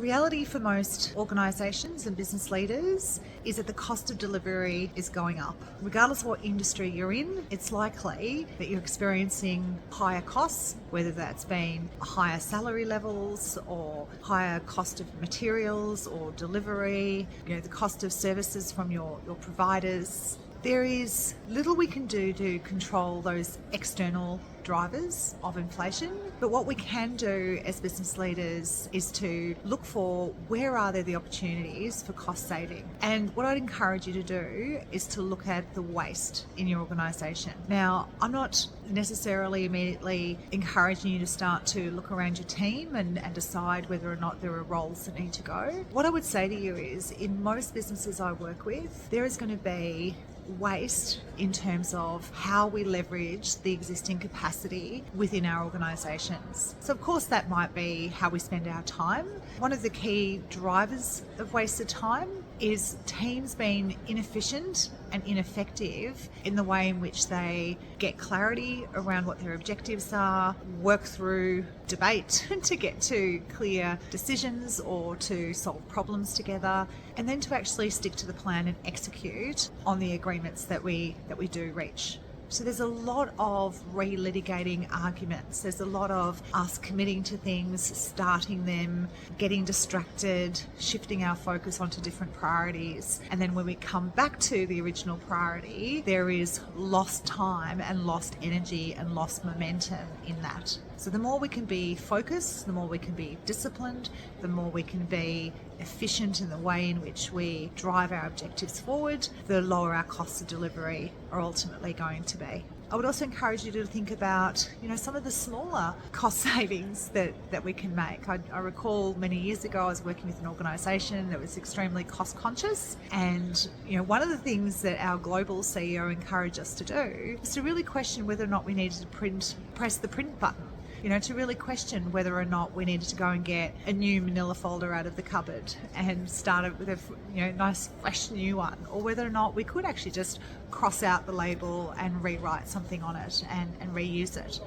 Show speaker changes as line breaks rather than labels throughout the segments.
reality for most organisations and business leaders is that the cost of delivery is going up. Regardless of what industry you're in, it's likely that you're experiencing higher costs, whether that's been higher salary levels or higher cost of materials or delivery, the cost of services from your providers. There is little we can do to control those external drivers of inflation, but what we can do as business leaders is to look for where are there the opportunities for cost saving. And what I'd encourage you to do is to look at the waste in your organisation. Now, I'm not necessarily immediately encouraging you to start to look around your team and decide whether or not there are roles that need to go. What I would say to you is, in most businesses I work with, there is going to be waste in terms of how we leverage the existing capacity within our organisations. So of course that might be how we spend our time. One of the key drivers of wasted time is teams being inefficient and ineffective in the way in which they get clarity around what their objectives are, work through debate to get to clear decisions or to solve problems together, and then to actually stick to the plan and execute on the agreements that we do reach. So there's a lot of relitigating arguments. There's a lot of us committing to things, starting them, getting distracted, shifting our focus onto different priorities. And then when we come back to the original priority, there is lost time and lost energy and lost momentum in that. So the more we can be focused, the more we can be disciplined, the more we can be efficient in the way in which we drive our objectives forward, the lower our costs of delivery are ultimately going to be. I would also encourage you to think about, some of the smaller cost savings that we can make. I recall many years ago I was working with an organisation that was extremely cost conscious, and one of the things that our global CEO encouraged us to do was to really question whether or not we needed to press the print button. To really question whether or not we needed to go and get a new manila folder out of the cupboard and start it with a nice fresh new one, or whether or not we could actually just cross out the label and rewrite something on it and reuse it.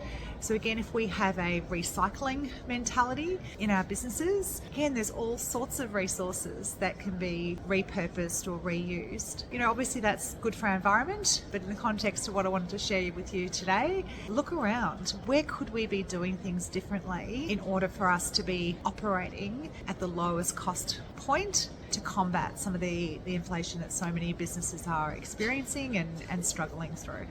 So again, if we have a recycling mentality in our businesses, again, there's all sorts of resources that can be repurposed or reused. Obviously that's good for our environment, but in the context of what I wanted to share with you today, look around. Where could we be doing things differently in order for us to be operating at the lowest cost point to combat some of the inflation that so many businesses are experiencing and struggling through?